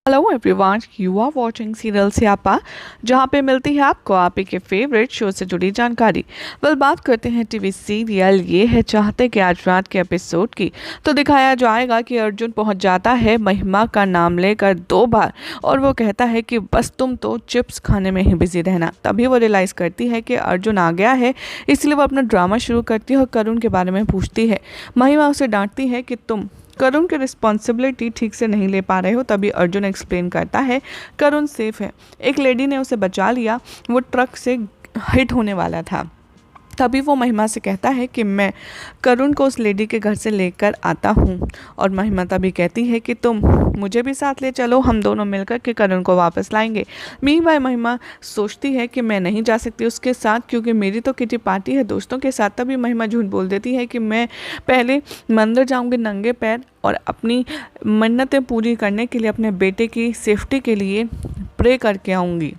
Hello everyone, you are watching serial Siyapa, जहां पे मिलती है आपको आप ही के फेवरेट शो से जुड़ी जानकारी। बात करते हैं टीवी सीरियल ये है चाहते कि आज रात के एपिसोड की। तो दिखाया जाएगा कि अर्जुन पहुंच जाता है महिमा का नाम लेकर 2 बार और वो कहता है कि बस तुम तो चिप्स खाने में ही बिजी रहना। तभी वो रियलाइज़ करती है कि अर्जुन आ गया है, इसलिए वो अपना ड्रामा शुरू करती है और करुण के बारे में पूछती है। महिमा उसे डांटती है कि तुम करुण की रिस्पॉन्सिबिलिटी ठीक से नहीं ले पा रहे हो। तभी अर्जुन एक्सप्लेन करता है करुण सेफ है, एक लेडी ने उसे बचा लिया, वो ट्रक से हिट होने वाला था। तभी वो महिमा से कहता है कि मैं करुण को उस लेडी के घर से लेकर आता हूँ और महिमा तभी कहती है कि तुम मुझे भी साथ ले चलो, हम दोनों मिलकर के करुण को वापस लाएंगे। मीनवाइल महिमा सोचती है कि मैं नहीं जा सकती उसके साथ क्योंकि मेरी तो किटी पार्टी है दोस्तों के साथ। तभी महिमा झूठ बोल देती है कि मैं पहले मंदिर जाऊँगी नंगे पैर और अपनी मन्नतें पूरी करने के लिए अपने बेटे की सेफ्टी के लिए प्रे करके आऊँगी।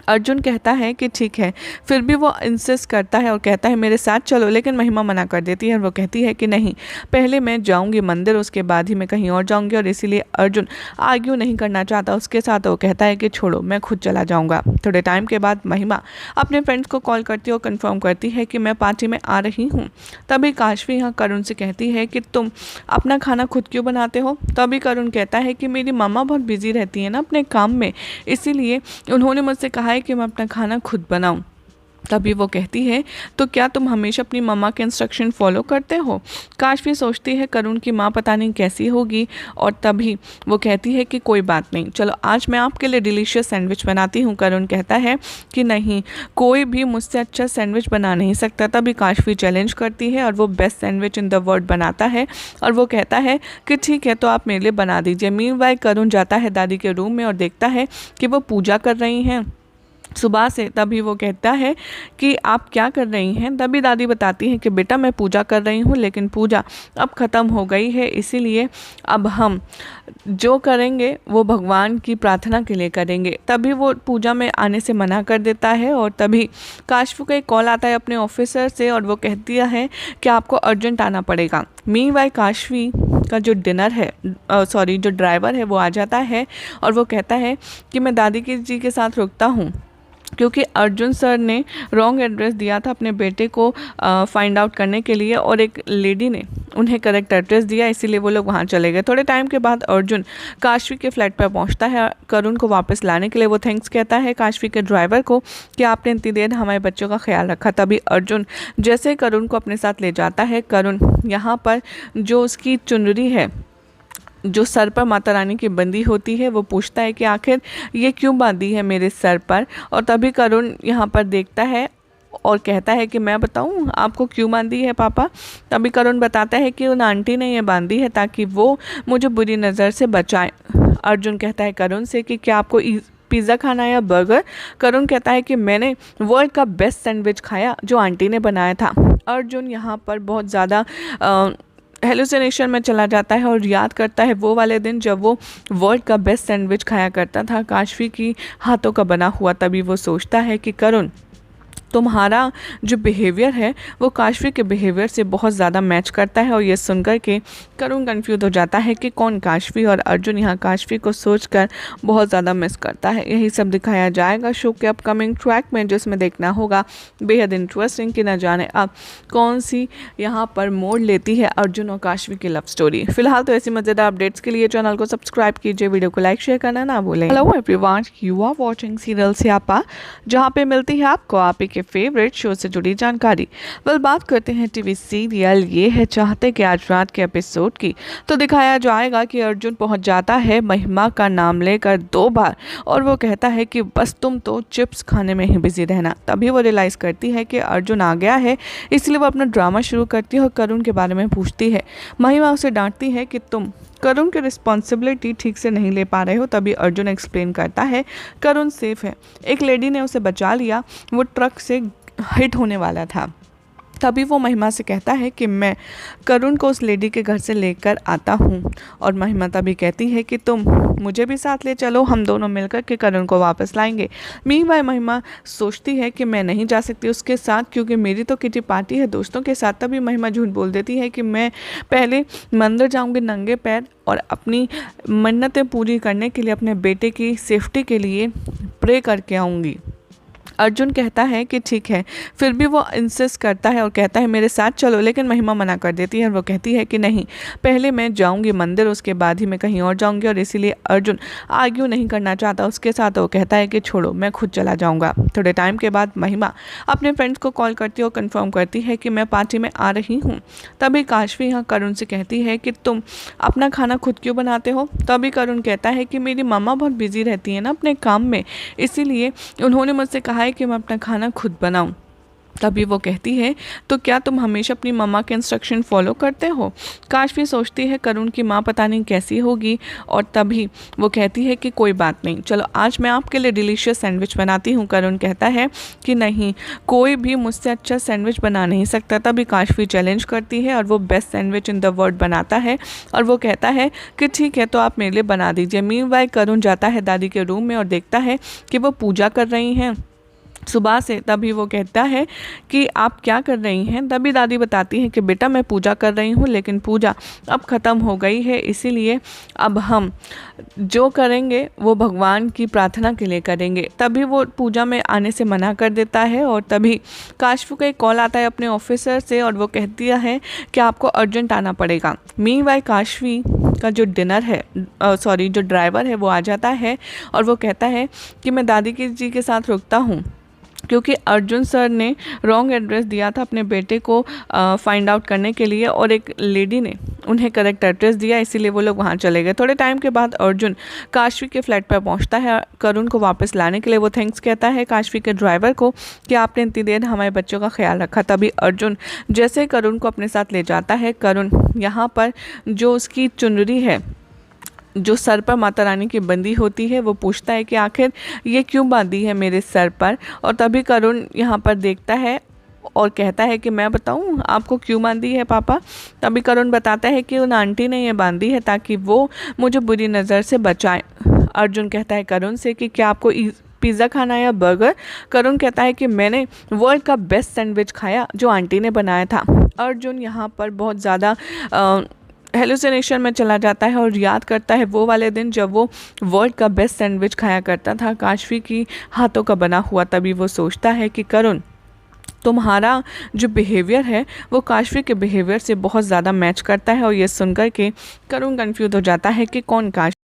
अर्जुन कहता है कि ठीक है, फिर भी वो इंसिस्ट करता है और कहता है मेरे साथ चलो, लेकिन महिमा मना कर देती है और वो कहती है कि नहीं, पहले मैं जाऊंगी मंदिर, उसके बाद ही मैं कहीं और जाऊंगी। और इसीलिए अर्जुन आर्ग्यू नहीं करना चाहता उसके साथ। वो कहता है कि छोड़ो, मैं खुद चला जाऊंगा। थोड़े टाइम के बाद महिमा अपने फ्रेंड्स को कॉल करती है और कन्फर्म करती है कि मैं पार्टी में आ रही हूँ। तभी काशवी यहाँ करुण से कहती है कि तुम अपना खाना खुद क्यों बनाते हो। तभी करुण कहता है कि मेरी मम्मा बहुत बिजी रहती है ना अपने काम में, इसीलिए उन्होंने मुझसे कहा कि मैं अपना खाना खुद बनाऊं। तभी वो कहती है तो क्या तुम हमेशा अपनी मम्मा के इंस्ट्रक्शन फॉलो करते हो। काशवी सोचती है करुण की माँ पता नहीं कैसी होगी और तभी वो कहती है कि कोई बात नहीं, चलो आज मैं आपके लिए डिलीशियस सैंडविच बनाती हूँ। करुण कहता है कि नहीं, कोई भी मुझसे अच्छा सैंडविच बना नहीं सकता। तभी काशवी चैलेंज करती है और वो best sandwich in the world बनाता है और वो कहता है कि ठीक है, तो आप मेरे लिए बना दीजिए। मीनवाइल करुण जाता है दादी के रूम में और देखता है कि वो पूजा कर रही हैं सुबह से। तभी वो कहता है कि आप क्या कर रही हैं। तभी दादी बताती है कि बेटा मैं पूजा कर रही हूँ, लेकिन पूजा अब ख़त्म हो गई है, इसीलिए अब हम जो करेंगे वो भगवान की प्रार्थना के लिए करेंगे। तभी वो पूजा में आने से मना कर देता है और तभी काशवी का एक कॉल आता है अपने ऑफिसर से और वो कहती है कि आपको अर्जेंट आना पड़ेगा। मीनवाइल काशवी का जो जो ड्राइवर है वो आ जाता है और वो कहता है कि मैं दादी जी के साथ रुकता हूँ क्योंकि अर्जुन सर ने रॉन्ग एड्रेस दिया था अपने बेटे को फाइंड आउट करने के लिए और एक लेडी ने उन्हें करेक्ट एड्रेस दिया, इसीलिए वो लोग वहाँ चले गए। थोड़े टाइम के बाद अर्जुन काशवी के फ्लैट पर पहुँचता है करुण को वापस लाने के लिए। वो थैंक्स कहता है काशवी के ड्राइवर को कि आपने इतनी देर हमारे बच्चों का ख्याल रखा। तभी अर्जुन जैसे करुण को अपने साथ ले जाता है, करुण यहाँ पर जो उसकी चुनरी है जो सर पर माता रानी की बंदी होती है, वो पूछता है कि आखिर ये क्यों बांधी है मेरे सर पर। और तभी करुण यहाँ पर देखता है और कहता है कि मैं बताऊँ आपको क्यों बांधी है पापा। तभी करुण बताता है कि उन आंटी ने ये बांधी है ताकि वो मुझे बुरी नज़र से बचाएं। अर्जुन कहता है करुण से कि क्या आपको पिज़्ज़ा खाना है या बर्गर। करुण कहता है कि मैंने वर्ल्ड का बेस्ट सैंडविच खाया जो आंटी ने बनाया था। अर्जुन यहाँ पर बहुत ज़्यादा हेलुसिनेशन में चला जाता है और याद करता है वो वाले दिन जब वो वर्ल्ड का बेस्ट सैंडविच खाया करता था काशवी की हाथों का बना हुआ। तभी वो सोचता है कि करुण तुम्हारा जो बिहेवियर है वो काशवी के बिहेवियर से बहुत ज़्यादा मैच करता है। और ये सुनकर के करुण कंफ्यूज हो जाता है कि कौन काशवी, और अर्जुन यहाँ काशवी को सोचकर बहुत ज़्यादा मिस करता है। यही सब दिखाया जाएगा शो के अपकमिंग ट्रैक में, जिसमें देखना होगा बेहद इंटरेस्टिंग कि न जाने अब कौन सी यहाँ पर मोड़ लेती है अर्जुन और काशवी की लव स्टोरी। फिलहाल तो ऐसी मज़ेदार अपडेट्स के लिए चैनल को सब्सक्राइब कीजिए, वीडियो को लाइक शेयर करना ना भूलें। Hello everyone, you are watching serial Siyapa, जहाँ पे मिलती है आपको आप ही के फेवरेट शो से जुड़ी जानकारी। बात करते हैं टीवी सीरियल ये है चाहते कि आज रात के एपिसोड की। तो दिखाया जाएगा कि अर्जुन पहुंच जाता है महिमा का नाम लेकर 2 बार और वो कहता है कि बस तुम तो चिप्स खाने में ही बिजी रहना। तभी वो रियलाइज़ करती है कि अर्जुन आ गया है, इसलिए वो अपना ड्रामा शुरू करती है और करुण के बारे में पूछती है। महिमा उसे डांटती है कि तुम करुण की रिस्पॉन्सिबिलिटी ठीक से नहीं ले पा रहे हो। तभी अर्जुन एक्सप्लेन करता है करुण सेफ है, एक लेडी ने उसे बचा लिया, वो ट्रक से हिट होने वाला था। तभी वो महिमा से कहता है कि मैं करुण को उस लेडी के घर से लेकर आता हूँ। और महिमा तभी कहती है कि तुम मुझे भी साथ ले चलो, हम दोनों मिलकर के करुण को वापस लाएंगे। मीनवाइल महिमा सोचती है कि मैं नहीं जा सकती उसके साथ, क्योंकि मेरी तो किटी पार्टी है दोस्तों के साथ। तभी महिमा झूठ बोल देती है कि मैं पहले मंदिर जाऊँगी नंगे पैर और अपनी मन्नतें पूरी करने के लिए, अपने बेटे की सेफ्टी के लिए प्रे करके आऊँगी। अर्जुन कहता है कि ठीक है, फिर भी वो इंसिस्ट करता है और कहता है मेरे साथ चलो, लेकिन महिमा मना कर देती है और वो कहती है कि नहीं, पहले मैं जाऊंगी मंदिर, उसके बाद ही मैं कहीं और जाऊंगी। और इसीलिए अर्जुन आर्ग्यू नहीं करना चाहता उसके साथ। वो कहता है कि छोड़ो, मैं खुद चला जाऊंगा। थोड़े टाइम के बाद महिमा अपने फ्रेंड्स को कॉल करती है और कन्फर्म करती है कि मैं पार्टी में आ रही हूँ। तभी काशवी यहाँ करुण से कहती है कि तुम अपना खाना खुद क्यों बनाते हो। तभी करुण कहता है कि मेरी मम्मा बहुत बिजी रहती है ना अपने काम में, इसीलिए उन्होंने मुझसे कहा कि मैं अपना खाना खुद बनाऊं। तभी वो कहती है तो क्या तुम हमेशा अपनी मम्मा के इंस्ट्रक्शन फॉलो करते हो। काशवी सोचती है करुण की माँ पता नहीं कैसी होगी, और तभी वो कहती है कि कोई बात नहीं, चलो आज मैं आपके लिए डिलीशियस सैंडविच बनाती हूँ। करुण कहता है कि नहीं, कोई भी मुझसे अच्छा सैंडविच बना नहीं सकता। तभी काशवी चैलेंज करती है और वो best sandwich in the world बनाता है और वो कहता है कि ठीक है, तो आप मेरे लिए बना दीजिए। मीनवाइल करुण जाता है दादी के रूम में और देखता है कि वो पूजा कर रही हैं सुबह से। तभी वो कहता है कि आप क्या कर रही हैं। तभी दादी बताती हैं कि बेटा मैं पूजा कर रही हूँ, लेकिन पूजा अब ख़त्म हो गई है, इसीलिए अब हम जो करेंगे वो भगवान की प्रार्थना के लिए करेंगे। तभी वो पूजा में आने से मना कर देता है और तभी काशवी का एक कॉल आता है अपने ऑफिसर से और वो कहती है कि आपको अर्जेंट आना पड़ेगा। मीनवाइल काशवी का जो जो ड्राइवर है वो आ जाता है और वो कहता है कि मैं दादी जी के साथ रुकता हूँ, क्योंकि अर्जुन सर ने रॉन्ग एड्रेस दिया था अपने बेटे को फाइंड आउट करने के लिए और एक लेडी ने उन्हें करेक्ट एड्रेस दिया, इसीलिए वो लोग वहाँ चले गए। थोड़े टाइम के बाद अर्जुन काशवी के फ्लैट पर पहुँचता है करुण को वापस लाने के लिए। वो थैंक्स कहता है काशवी के ड्राइवर को कि आपने इतनी देर हमारे बच्चों का ख्याल रखा। तभी अर्जुन जैसे करुण को अपने साथ ले जाता है, करुण यहाँ पर जो उसकी चुनरी है जो सर पर माता रानी की बंदी होती है, वो पूछता है कि आखिर ये क्यों बांधी है मेरे सर पर। और तभी करुण यहाँ पर देखता है और कहता है कि मैं बताऊँ आपको क्यों बांधी है पापा। तभी करुण बताता है कि उन आंटी ने ये बांधी है ताकि वो मुझे बुरी नज़र से बचाएं। अर्जुन कहता है करुण से कि क्या आपको पिज़्ज़ा खाना है या बर्गर। करुण कहता है कि मैंने वर्ल्ड का बेस्ट सैंडविच खाया जो आंटी ने बनाया था। अर्जुन यहाँ पर बहुत ज़्यादा हेलुसिनेशन में चला जाता है और याद करता है वो वाले दिन जब वो वर्ल्ड का बेस्ट सैंडविच खाया करता था काशवी की हाथों का बना हुआ। तभी वो सोचता है कि करुण तुम्हारा जो बिहेवियर है वो काशवी के बिहेवियर से बहुत ज़्यादा मैच करता है। और ये सुनकर के करुण कंफ्यूज हो जाता है कि कौन काशवी